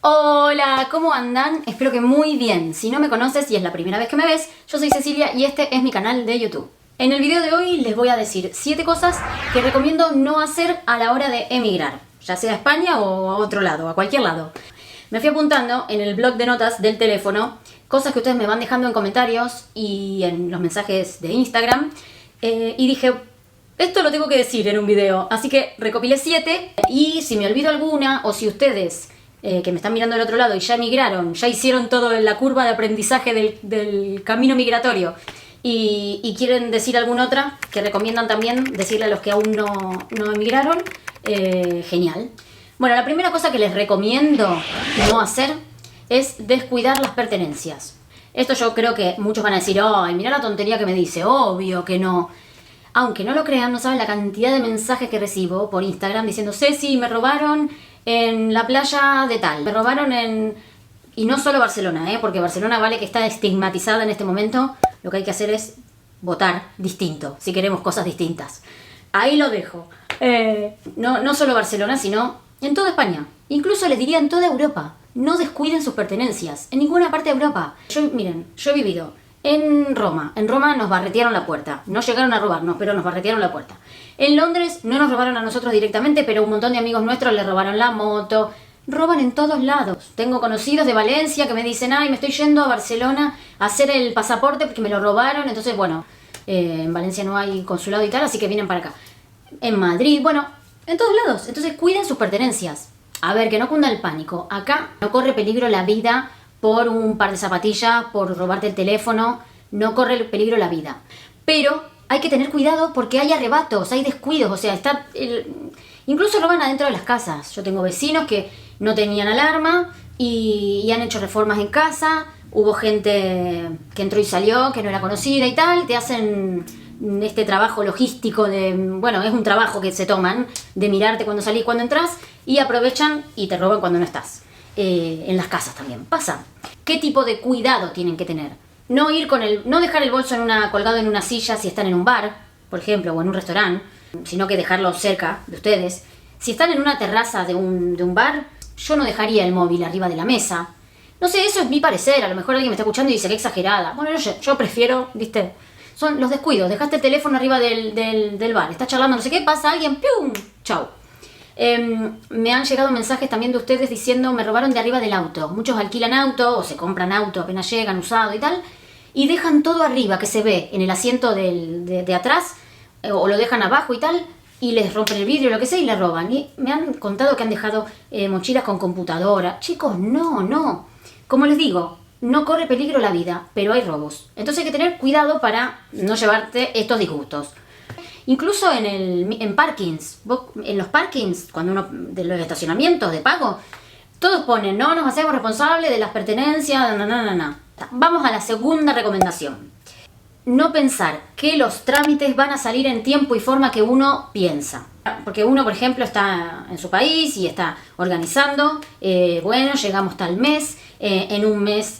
Hola, ¿cómo andan? Espero que muy bien. Si no me conoces y es la primera vez que me ves, yo soy Cecilia y este es mi canal de YouTube. En el video de hoy les voy a decir 7 cosas que recomiendo no hacer a la hora de emigrar, ya sea a España o a otro lado, a cualquier lado. Me fui apuntando en el blog de notas del teléfono cosas que ustedes me van dejando en comentarios y en los mensajes de Instagram y dije, esto lo tengo que decir en un video, así que recopilé 7 y si me olvido alguna o si ustedes que me están mirando del otro lado y ya emigraron, ya hicieron todo en la curva de aprendizaje del camino migratorio y quieren decir alguna otra que recomiendan también decirle a los que aún no emigraron, genial. Bueno, la primera cosa que les recomiendo no hacer es descuidar las pertenencias. Esto yo creo que muchos van a decir, ay, mirá la tontería que me dice, obvio que no. Aunque no lo crean, no saben la cantidad de mensajes que recibo por Instagram diciendo, Ceci, me robaron en la playa de tal, me robaron en... Y no solo Barcelona, porque Barcelona vale que está estigmatizada en este momento, lo que hay que hacer es votar distinto, si queremos cosas distintas. Ahí lo dejo. No solo Barcelona, sino en toda España, incluso les diría en toda Europa. No descuiden sus pertenencias, en ninguna parte de Europa. Miren, yo he vivido en Roma nos barretearon la puerta. No llegaron a robarnos, pero nos barretearon la puerta. En Londres no nos robaron a nosotros directamente, pero un montón de amigos nuestros les robaron la moto. Roban en todos lados. Tengo conocidos de Valencia que me dicen, ay, me estoy yendo a Barcelona a hacer el pasaporte porque me lo robaron. Entonces, bueno, en Valencia no hay consulado y tal, así que vienen para acá. En Madrid, bueno, en todos lados. Entonces, cuiden sus pertenencias. A ver, que no cunda el pánico. Acá no corre peligro la vida por un par de zapatillas, por robarte el teléfono, no corre peligro la vida. Pero hay que tener cuidado porque hay arrebatos, hay descuidos, o sea, incluso roban adentro de las casas. Yo tengo vecinos que no tenían alarma y han hecho reformas en casa, hubo gente que entró y salió, que no era conocida y tal, te hacen este trabajo logístico de, bueno, es un trabajo que se toman, de mirarte cuando salís, cuando entras, y aprovechan y te roban cuando no estás. En las casas también pasa. ¿Qué tipo de cuidado tienen que tener? No dejar el bolso colgado en una silla si están en un bar, por ejemplo, o en un restaurante, sino que dejarlo cerca de ustedes. Si están en una terraza de un bar, yo no dejaría el móvil arriba de la mesa. No sé, eso es mi parecer. A lo mejor alguien me está escuchando y dice que exagerada. Bueno, yo prefiero, ¿viste? Son los descuidos. Dejaste el teléfono arriba del bar. Estás charlando, no sé qué, pasa alguien, ¡pium! Chau. Me han llegado mensajes también de ustedes diciendo me robaron de arriba del auto. Muchos alquilan auto o se compran auto apenas llegan, usado y tal, y dejan todo arriba que se ve en el asiento de atrás, o lo dejan abajo y tal, y les rompen el vidrio o lo que sea y le roban. Y me han contado que han dejado mochilas con computadora. Chicos, no. Como les digo, no corre peligro la vida, pero hay robos. Entonces hay que tener cuidado para no llevarte estos disgustos. Incluso en parkings, en los parkings, de los estacionamientos de pago, todos ponen, no nos hacemos responsables de las pertenencias, no. Vamos a la segunda recomendación. No pensar que los trámites van a salir en tiempo y forma que uno piensa. Porque uno, por ejemplo, está en su país y está organizando, bueno, llegamos tal mes, en un mes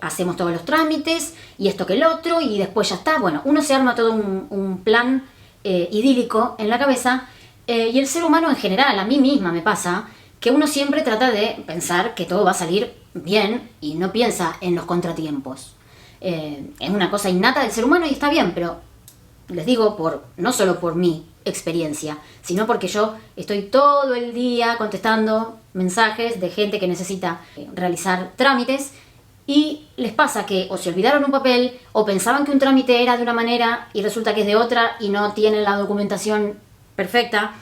hacemos todos los trámites y esto que el otro y después ya está. Bueno, uno se arma todo un plan idílico en la cabeza y el ser humano en general, a mí misma me pasa que uno siempre trata de pensar que todo va a salir bien y no piensa en los contratiempos. Es una cosa innata del ser humano y está bien, pero les digo no solo por mi experiencia, sino porque yo estoy todo el día contestando mensajes de gente que necesita realizar trámites. Y les pasa que o se olvidaron un papel o pensaban que un trámite era de una manera y resulta que es de otra y no tienen la documentación perfecta,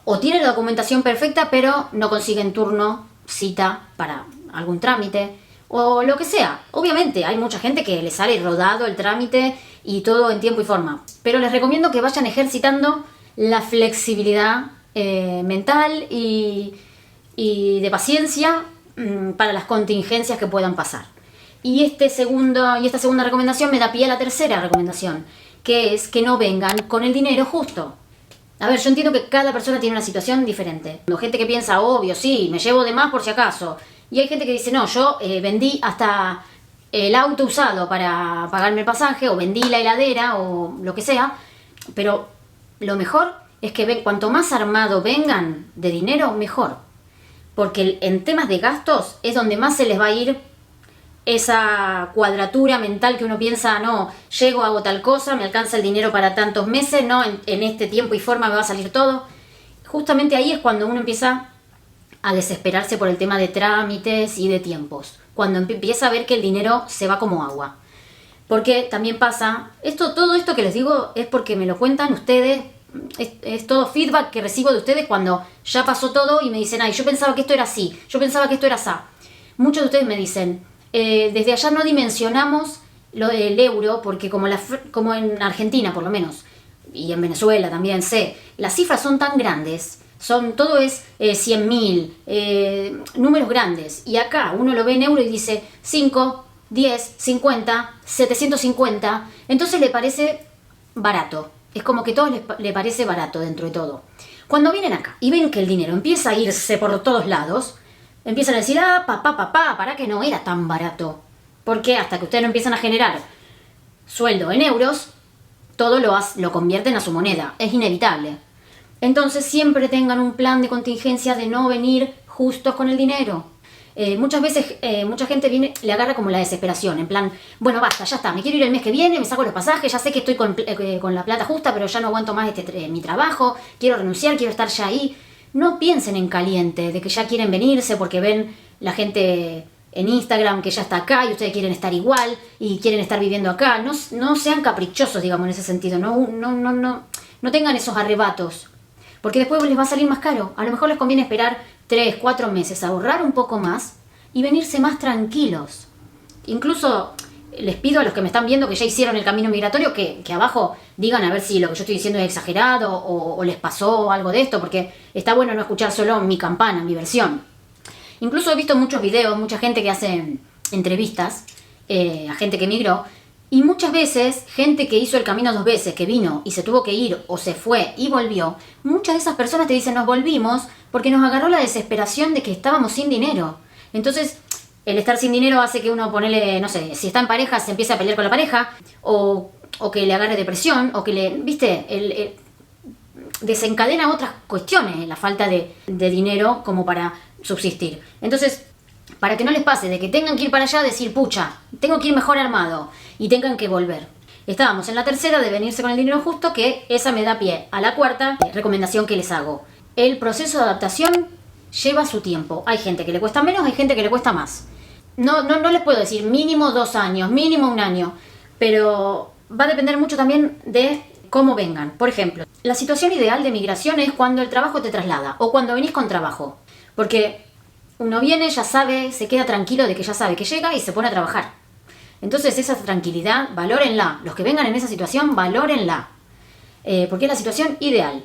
o tienen la documentación perfecta pero no consiguen turno, cita para algún trámite o lo que sea. Obviamente hay mucha gente que les sale rodado el trámite y todo en tiempo y forma, pero les recomiendo que vayan ejercitando la flexibilidad mental y de paciencia para las contingencias que puedan pasar. Y esta segunda recomendación me da pie a la tercera recomendación, que es que no vengan con el dinero justo. A ver, yo entiendo que cada persona tiene una situación diferente. Hay gente que piensa, obvio, sí, me llevo de más por si acaso. Y hay gente que dice, no, yo vendí hasta el auto usado para pagarme el pasaje, o vendí la heladera, o lo que sea. Pero lo mejor es que cuanto más armado vengan de dinero, mejor. porque en temas de gastos es donde más se les va a ir esa cuadratura mental que uno piensa, no, llego, hago tal cosa, me alcanza el dinero para tantos meses, no, en este tiempo y forma me va a salir todo. Justamente ahí es cuando uno empieza a desesperarse por el tema de trámites y de tiempos, cuando empieza a ver que el dinero se va como agua. Porque también pasa, todo esto que les digo es porque me lo cuentan ustedes, es todo feedback que recibo de ustedes cuando ya pasó todo y me dicen, ay, yo pensaba que esto era así, yo pensaba que esto era así. Muchos de ustedes me dicen, desde allá no dimensionamos lo del euro, porque como en Argentina por lo menos, y en Venezuela también sé, las cifras son tan grandes, todo es 100.000, números grandes, y acá uno lo ve en euro y dice 5, 10, 50, 750, entonces le parece barato, es como que todo le parece barato dentro de todo. Cuando vienen acá y ven que el dinero empieza a irse por todos lados, empiezan a decir, para que no era tan barato. Porque hasta que ustedes no empiezan a generar sueldo en euros, todo lo convierten a su moneda. Es inevitable. Entonces siempre tengan un plan de contingencia de no venir justos con el dinero. Muchas veces mucha gente le agarra como la desesperación, en plan, bueno, basta, ya está, me quiero ir el mes que viene, me saco los pasajes, ya sé que estoy con la plata justa, pero ya no aguanto más mi trabajo, quiero renunciar, quiero estar ya ahí. No piensen en caliente, de que ya quieren venirse porque ven la gente en Instagram que ya está acá y ustedes quieren estar igual y quieren estar viviendo acá. No sean caprichosos, digamos, en ese sentido. No tengan esos arrebatos, porque después les va a salir más caro. A lo mejor les conviene esperar 3, 4 meses, ahorrar un poco más y venirse más tranquilos. Incluso les pido a los que me están viendo que ya hicieron el camino migratorio que abajo digan a ver si lo que yo estoy diciendo es exagerado o les pasó algo de esto, porque está bueno no escuchar solo mi campana, mi versión. Incluso he visto muchos videos, mucha gente que hace entrevistas a gente que migró, y muchas veces gente que hizo el camino 2 veces, que vino y se tuvo que ir o se fue y volvió, muchas de esas personas te dicen nos volvimos porque nos agarró la desesperación de que estábamos sin dinero. Entonces el estar sin dinero hace que uno ponele, no sé, si está en pareja se empiece a pelear con la pareja, o que le agarre depresión, o que desencadena otras cuestiones, la falta de dinero como para subsistir. Entonces, para que no les pase de que tengan que ir para allá a decir, pucha, tengo que ir mejor armado, y tengan que volver. Estábamos en la tercera de venirse con el dinero justo, que esa me da pie a la cuarta recomendación que les hago. El proceso de adaptación lleva su tiempo. Hay gente que le cuesta menos, hay gente que le cuesta más. No les puedo decir mínimo 2 años, mínimo 1 año, pero va a depender mucho también de cómo vengan. Por ejemplo, la situación ideal de migración es cuando el trabajo te traslada o cuando venís con trabajo, porque uno viene, ya sabe, se queda tranquilo de que ya sabe que llega y se pone a trabajar. Entonces esa tranquilidad, valórenla. Los que vengan en esa situación, valórenla, porque es la situación ideal.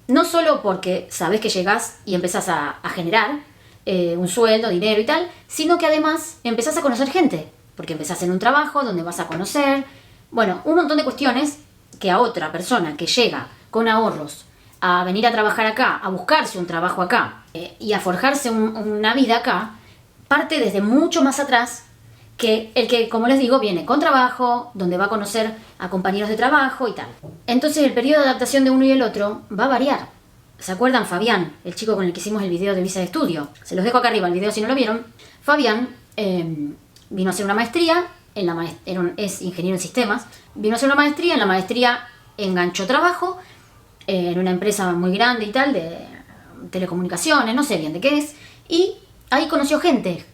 No solo porque sabés que llegás y empezás a generar un sueldo, dinero y tal, sino que además empezás a conocer gente, porque empezás en un trabajo donde vas a conocer, bueno, un montón de cuestiones que a otra persona que llega con ahorros a venir a trabajar acá, a buscarse un trabajo acá y a forjarse una vida acá, parte desde mucho más atrás que el que, como les digo, viene con trabajo, donde va a conocer a compañeros de trabajo y tal. Entonces el periodo de adaptación de uno y el otro va a variar. ¿Se acuerdan Fabián, el chico con el que hicimos el video de visa de estudio? Se los dejo acá arriba el video si no lo vieron. Fabián vino a hacer una maestría, es ingeniero en sistemas, vino a hacer una maestría, en la maestría enganchó trabajo en una empresa muy grande y tal, de telecomunicaciones, no sé bien de qué es, y ahí conoció gente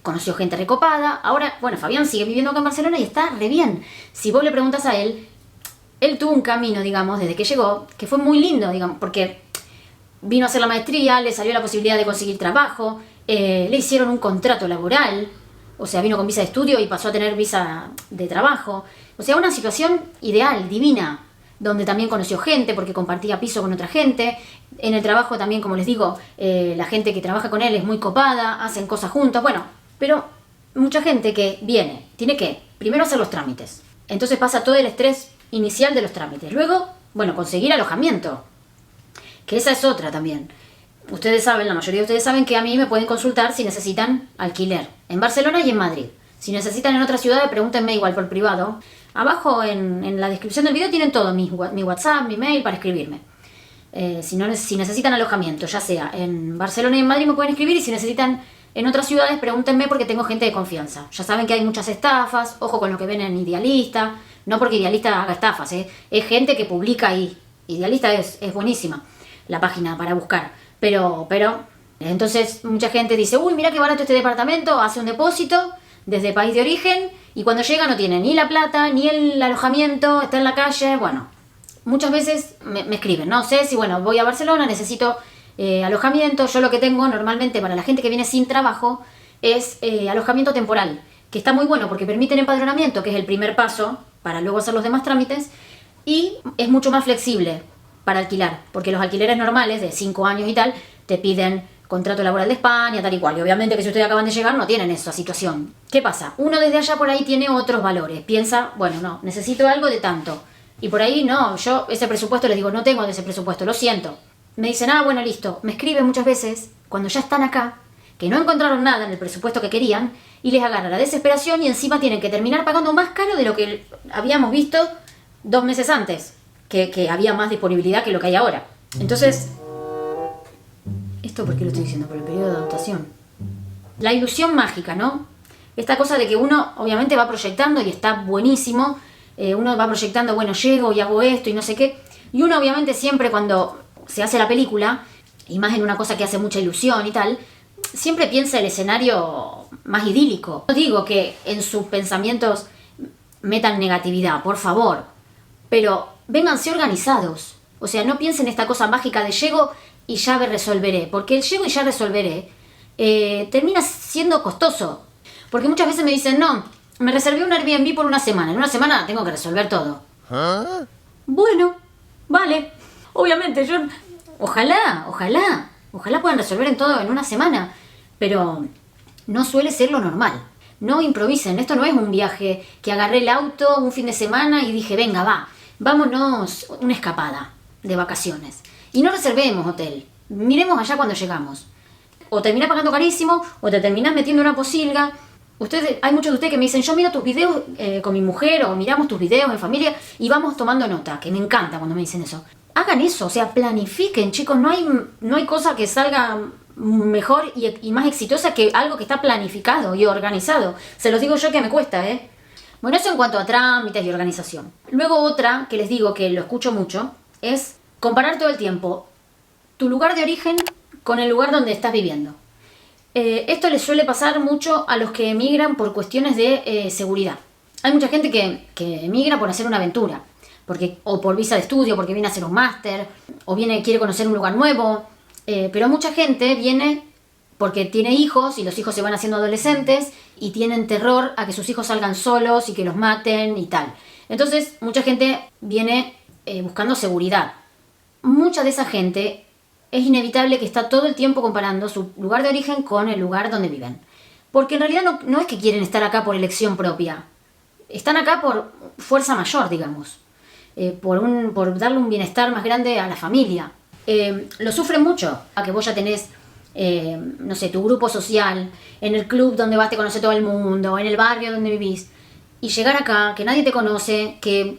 recopada. Ahora, bueno, Fabián sigue viviendo acá en Barcelona y está re bien. Si vos le preguntas a él tuvo un camino, digamos, desde que llegó, que fue muy lindo, digamos, porque vino a hacer la maestría, le salió la posibilidad de conseguir trabajo, le hicieron un contrato laboral, o sea, vino con visa de estudio y pasó a tener visa de trabajo. O sea, una situación ideal, divina, donde también conoció gente porque compartía piso con otra gente. En el trabajo también, como les digo, la gente que trabaja con él es muy copada, hacen cosas juntos, bueno, pero mucha gente que viene, tiene que primero hacer los trámites. Entonces pasa todo el estrés inicial de los trámites. Luego, bueno, conseguir alojamiento, que esa es otra también. Ustedes saben, la mayoría de ustedes saben que a mí me pueden consultar si necesitan alquiler, en Barcelona y en Madrid. Si necesitan en otra ciudad, pregúntenme igual por privado. Abajo en la descripción del video tienen todo, mi WhatsApp, mi mail para escribirme. Si necesitan alojamiento, ya sea en Barcelona y en Madrid, me pueden escribir, y si necesitan en otras ciudades, pregúntenme, porque tengo gente de confianza. Ya saben que hay muchas estafas, ojo con lo que ven en Idealista, no porque Idealista haga estafas, es gente que publica ahí. Idealista es buenísima la página para buscar, pero entonces mucha gente dice, uy, mira qué barato este departamento, hace un depósito desde país de origen, y cuando llega no tiene ni la plata, ni el alojamiento, está en la calle. Bueno, muchas veces me escriben, no sé si, bueno, voy a Barcelona, necesito alojamiento. Yo lo que tengo normalmente para la gente que viene sin trabajo es alojamiento temporal, que está muy bueno porque permite el empadronamiento, que es el primer paso para luego hacer los demás trámites, y es mucho más flexible para alquilar, porque los alquileres normales de 5 años y tal te piden contrato laboral de España, tal y cual, y obviamente que si ustedes acaban de llegar no tienen esa situación. ¿Qué pasa? Uno desde allá por ahí tiene otros valores, piensa, bueno, no, necesito algo de tanto, y por ahí no, yo ese presupuesto les digo, no tengo de ese presupuesto, lo siento. Me dicen, bueno, listo. Me escriben muchas veces, cuando ya están acá, que no encontraron nada en el presupuesto que querían, y les agarra la desesperación, y encima tienen que terminar pagando más caro de lo que habíamos visto 2 meses antes, que había más disponibilidad que lo que hay ahora. Entonces, ¿esto por qué lo estoy diciendo? Por el periodo de adaptación. La ilusión mágica, ¿no? Esta cosa de que uno obviamente va proyectando, y está buenísimo, uno va proyectando, bueno, llego y hago esto y no sé qué, y uno obviamente siempre cuando se hace la película, y más en una cosa que hace mucha ilusión y tal, siempre piensa el escenario más idílico. No digo que en sus pensamientos metan negatividad, por favor, pero vénganse organizados. O sea, no piensen esta cosa mágica de llego y ya resolveré, porque el llego y ya resolveré termina siendo costoso. Porque muchas veces me dicen, no, me reservé un Airbnb por una semana, en una semana tengo que resolver todo. ¿Ah? Bueno, vale. Obviamente, ojalá puedan resolver en todo en una semana, pero no suele ser lo normal. No improvisen, esto no es un viaje que agarré el auto un fin de semana y dije, venga, vámonos una escapada de vacaciones. Y no reservemos hotel, miremos allá cuando llegamos. O terminás pagando carísimo, o te terminás metiendo una posilga. Hay muchos de ustedes que me dicen, yo miro tus videos con mi mujer, o miramos tus videos en familia y vamos tomando nota, que me encanta cuando me dicen eso. Hagan eso, o sea, planifiquen, chicos, no hay cosa que salga mejor y más exitosa que algo que está planificado y organizado. Se los digo yo que me cuesta, Bueno, eso en cuanto a trámites y organización. Luego otra, que les digo que lo escucho mucho, es comparar todo el tiempo tu lugar de origen con el lugar donde estás viviendo. Esto les suele pasar mucho a los que emigran por cuestiones de seguridad. Hay mucha gente que emigra por hacer una aventura, o por visa de estudio, porque viene a hacer un máster, o quiere conocer un lugar nuevo, pero mucha gente viene porque tiene hijos, y los hijos se van haciendo adolescentes, y tienen terror a que sus hijos salgan solos y que los maten y tal. Entonces, mucha gente viene buscando seguridad. Mucha de esa gente es inevitable que está todo el tiempo comparando su lugar de origen con el lugar donde viven. Porque en realidad no es que quieren estar acá por elección propia. Están acá por fuerza mayor, digamos. Por darle un bienestar más grande a la familia. Lo sufren mucho, a que vos ya tenés, no sé, tu grupo social, en el club donde vas te conoce todo el mundo, en el barrio donde vivís, y llegar acá, que nadie te conoce, que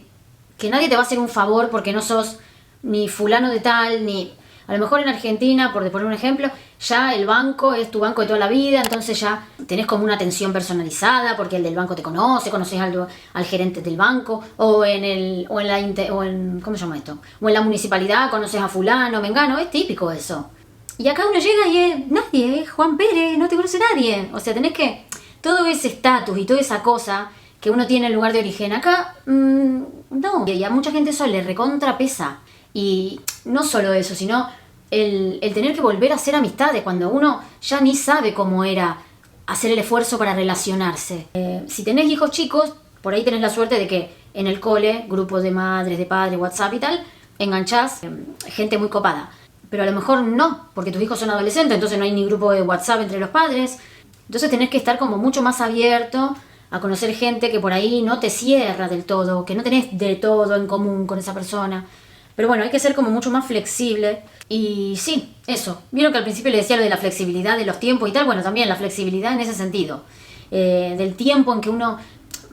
nadie te va a hacer un favor porque no sos ni fulano de tal, ni... A lo mejor en Argentina, por poner un ejemplo, ya el banco es tu banco de toda la vida, entonces ya tenés como una atención personalizada porque el del banco te conoces al gerente del banco, ¿cómo se llama esto? O en la municipalidad conoces a fulano, mengano, es típico eso. Y acá uno llega y es nadie, Juan Pérez, no te conoce nadie. O sea, tenés que, todo ese estatus y toda esa cosa que uno tiene en el lugar de origen, acá, no. Y a mucha gente eso le recontra pesa. Y no solo eso, sino el tener que volver a hacer amistades cuando uno ya ni sabe cómo era hacer el esfuerzo para relacionarse. Si tenés hijos chicos, por ahí tenés la suerte de que en el cole, grupos de madres, de padres, WhatsApp y tal, enganchás gente muy copada. Pero a lo mejor no, porque tus hijos son adolescentes, entonces no hay ni grupo de WhatsApp entre los padres. Entonces tenés que estar como mucho más abierto a conocer gente que por ahí no te cierra del todo, que no tenés de todo en común con esa persona. Pero bueno, hay que ser como mucho más flexible. Y sí, eso. Vieron que al principio le decía lo de la flexibilidad de los tiempos y tal. Bueno, también la flexibilidad en ese sentido. Del tiempo en que uno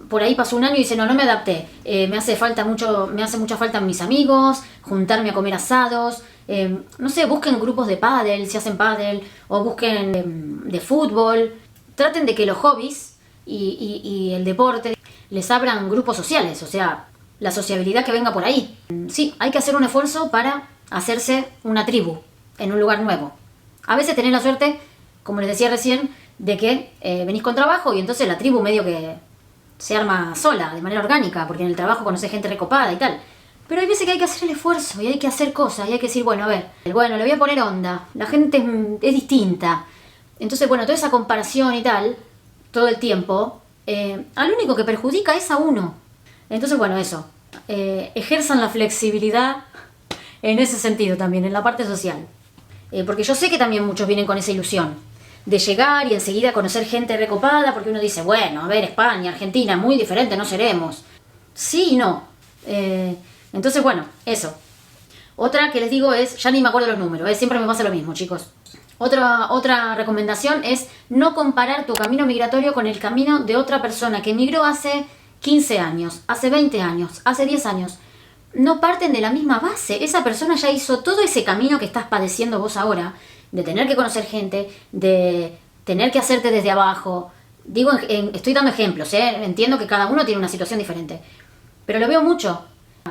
por ahí pasó un año y dice, no me adapté. Me hace mucha falta mis amigos, juntarme a comer asados, No sé, busquen grupos de pádel, si hacen pádel, o busquen de fútbol. Traten de que los hobbies y el deporte les abran grupos sociales, o sea, la sociabilidad que venga por ahí. Sí, hay que hacer un esfuerzo para hacerse una tribu en un lugar nuevo. A veces tenés la suerte, como les decía recién, de que venís con trabajo y entonces la tribu medio que se arma sola, de manera orgánica, porque en el trabajo conocés gente recopada y tal. Pero hay veces que hay que hacer el esfuerzo y hay que hacer cosas y hay que decir, bueno, a ver, bueno, le voy a poner onda, la gente es distinta. Entonces, bueno, toda esa comparación y tal, todo el tiempo, al único que perjudica es a uno. Entonces, bueno, eso. Ejerzan la flexibilidad en ese sentido también, en la parte social. Porque yo sé que también muchos vienen con esa ilusión de llegar y enseguida conocer gente recopada, porque uno dice, bueno, a ver, España, Argentina, muy diferente, no seremos. Sí y no. Entonces, bueno, eso. Otra que les digo es, ya ni me acuerdo los números, siempre me pasa lo mismo, chicos. Otra recomendación es no comparar tu camino migratorio con el camino de otra persona que emigró hace 15 años, hace 20 años, hace 10 años. No parten de la misma base. Esa persona ya hizo todo ese camino que estás padeciendo vos ahora, de tener que conocer gente, de tener que hacerte desde abajo. Digo, estoy dando ejemplos, entiendo que cada uno tiene una situación diferente, pero lo veo mucho.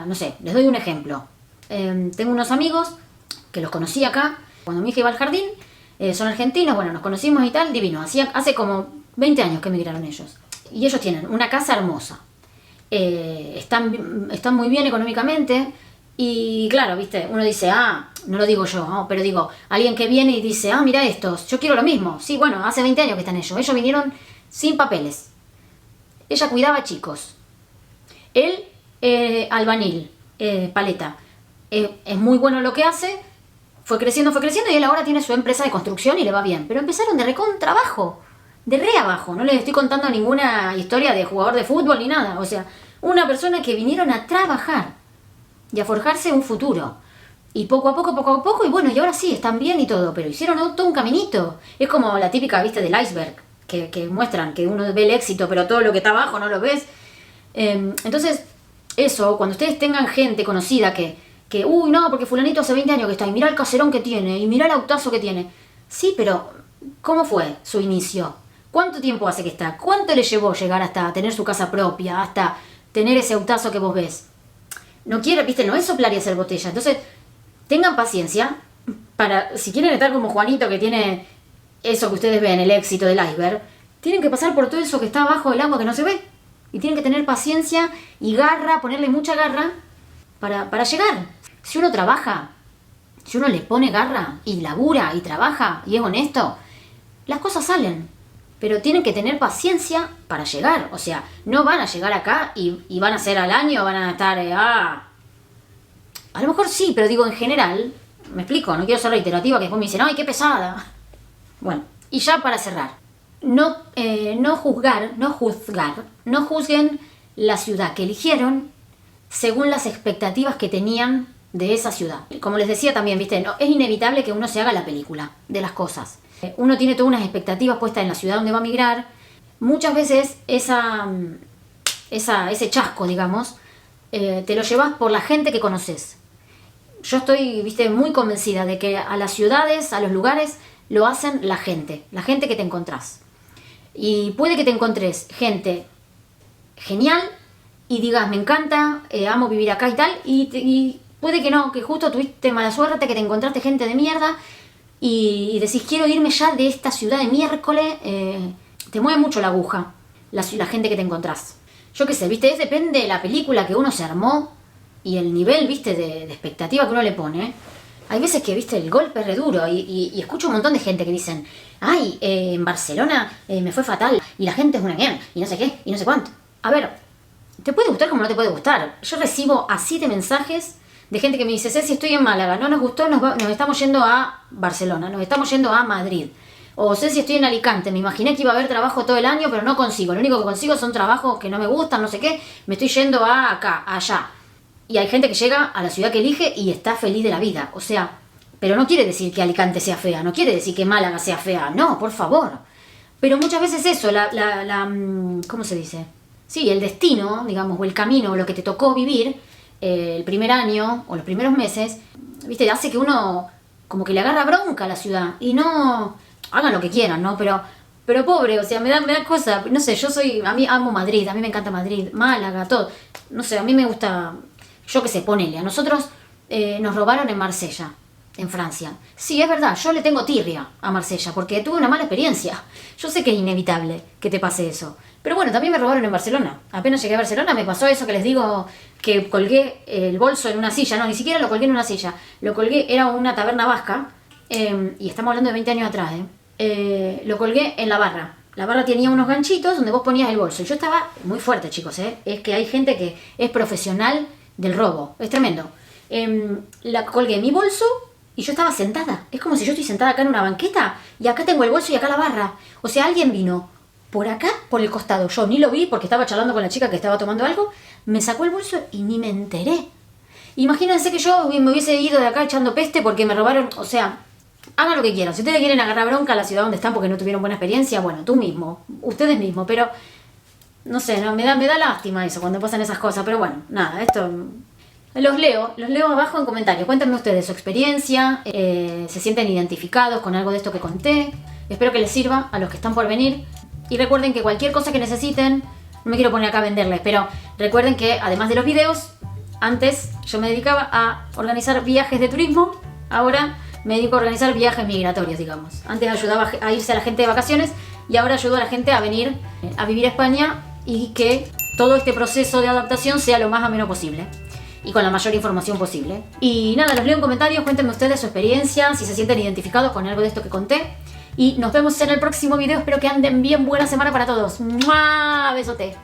No sé, les doy un ejemplo. Tengo unos amigos que los conocí acá, cuando mi hija iba al jardín, son argentinos, bueno, nos conocimos y tal, divino. Hace como 20 años que emigraron ellos. Y ellos tienen una casa hermosa. Están muy bien económicamente. Y claro, viste, uno dice, no lo digo yo, ¿no? Pero digo, alguien que viene y dice, mira estos, yo quiero lo mismo. Sí, bueno, hace 20 años que están ellos. Ellos vinieron sin papeles. Ella cuidaba chicos. Él, albañil, paleta. Es muy bueno lo que hace. Fue creciendo y él ahora tiene su empresa de construcción y le va bien. Pero empezaron de recontra abajo, de re abajo. No les estoy contando ninguna historia de jugador de fútbol ni nada. O sea, una persona que vinieron a trabajar y a forjarse un futuro. Y poco a poco, y bueno, y ahora sí, están bien y todo, pero hicieron todo un caminito. Es como la típica, viste, del iceberg, que muestran que uno ve el éxito, pero todo lo que está abajo no lo ves. Entonces, eso, cuando ustedes tengan gente conocida uy, no, porque fulanito hace 20 años que está, y mira el caserón que tiene, y mira el autazo que tiene. Sí, pero, ¿cómo fue su inicio? ¿Cuánto tiempo hace que está? ¿Cuánto le llevó llegar hasta tener su casa propia, hasta tener ese autazo que vos ves? No quiere, viste, no es soplar y hacer botella. Entonces, tengan paciencia para, si quieren estar como Juanito, que tiene eso que ustedes ven, el éxito del iceberg, tienen que pasar por todo eso que está abajo del agua que no se ve. Y tienen que tener paciencia y garra, ponerle mucha garra para llegar. Si uno trabaja, si uno le pone garra y labura y trabaja y es honesto, las cosas salen. Pero tienen que tener paciencia para llegar. O sea, no van a llegar acá y van a ser al año, van a estar... A lo mejor sí, pero digo en general, me explico, no quiero ser reiterativa, que después me dicen, ¡ay, qué pesada! Bueno, y ya para cerrar. No juzguen la ciudad que eligieron según las expectativas que tenían de esa ciudad. Como les decía también, viste, es inevitable que uno se haga la película de las cosas. Uno tiene todas unas expectativas puestas en la ciudad donde va a migrar. Muchas veces ese chasco, digamos, te lo llevas por la gente que conoces. Yo estoy, viste, muy convencida de que a las ciudades, a los lugares, lo hacen la gente que te encontrás. Y puede que te encontres gente genial y digas, me encanta, amo vivir acá y tal, y puede que no, que justo tuviste mala suerte, que te encontraste gente de mierda y decís, quiero irme ya de esta ciudad de miércoles. Te mueve mucho la aguja, la gente que te encontrás. Yo qué sé, viste, depende de la película que uno se armó y el nivel, viste, de expectativa que uno le pone. Hay veces que, viste, el golpe es re duro y escucho un montón de gente que dicen, ay, en Barcelona me fue fatal y la gente es una mierda y no sé qué y no sé cuánto. A ver, te puede gustar como no te puede gustar. Yo recibo así de mensajes de gente que me dice, si estoy en Málaga, no nos gustó, nos estamos yendo a Barcelona, nos estamos yendo a Madrid. O sé si estoy en Alicante, me imaginé que iba a haber trabajo todo el año, pero no consigo. Lo único que consigo son trabajos que no me gustan, no sé qué. Me estoy yendo a acá, allá. Y hay gente que llega a la ciudad que elige y está feliz de la vida. O sea, pero no quiere decir que Alicante sea fea, no quiere decir que Málaga sea fea. No, por favor. Pero muchas veces eso, ¿cómo se dice? Sí, el destino, digamos, o el camino, o lo que te tocó vivir el primer año o los primeros meses, viste, hace que uno como que le agarra bronca a la ciudad. Y no, hagan lo que quieran, ¿no? Pero pobre, o sea, me da cosa, no sé, a mí amo Madrid, a mí me encanta Madrid, Málaga, todo. No sé, a mí me gusta, yo qué sé, ponele, a nosotros nos robaron en Marsella, en Francia. Sí, es verdad, yo le tengo tirria a Marsella, porque tuve una mala experiencia. Yo sé que es inevitable que te pase eso. Pero bueno, también me robaron en Barcelona. Apenas llegué a Barcelona me pasó eso que les digo, que colgué el bolso en una silla. No, ni siquiera lo colgué en una silla. Lo colgué, era una taberna vasca, y estamos hablando de 20 años atrás, lo colgué en la barra. La barra tenía unos ganchitos donde vos ponías el bolso. Y yo estaba muy fuerte, chicos, es que hay gente que es profesional del robo. Es tremendo. La colgué en mi bolso y yo estaba sentada. Es como si yo estoy sentada acá en una banqueta y acá tengo el bolso y acá la barra. O sea, alguien vino por acá, por el costado. Yo ni lo vi porque estaba charlando con la chica que estaba tomando algo. Me sacó el bolso y ni me enteré. Imagínense que yo me hubiese ido de acá echando peste porque me robaron. O sea, hagan lo que quieran. Si ustedes quieren agarrar bronca a la ciudad donde están porque no tuvieron buena experiencia, bueno, tú mismo, ustedes mismos. Pero, no sé, no, me da lástima eso cuando pasan esas cosas. Pero bueno, nada, esto... Los leo abajo en comentarios. Cuéntenme ustedes su experiencia, se sienten identificados con algo de esto que conté. Espero que les sirva a los que están por venir. Y recuerden que cualquier cosa que necesiten, no me quiero poner acá a venderles, pero recuerden que además de los videos, antes yo me dedicaba a organizar viajes de turismo, ahora me dedico a organizar viajes migratorios, digamos. Antes ayudaba a irse a la gente de vacaciones y ahora ayudo a la gente a venir a vivir a España y que todo este proceso de adaptación sea lo más ameno posible y con la mayor información posible. Y nada, los leo en comentarios, cuéntenme ustedes su experiencia, si se sienten identificados con algo de esto que conté. Y nos vemos en el próximo video, espero que anden bien, buena semana para todos. ¡Mua! Besote.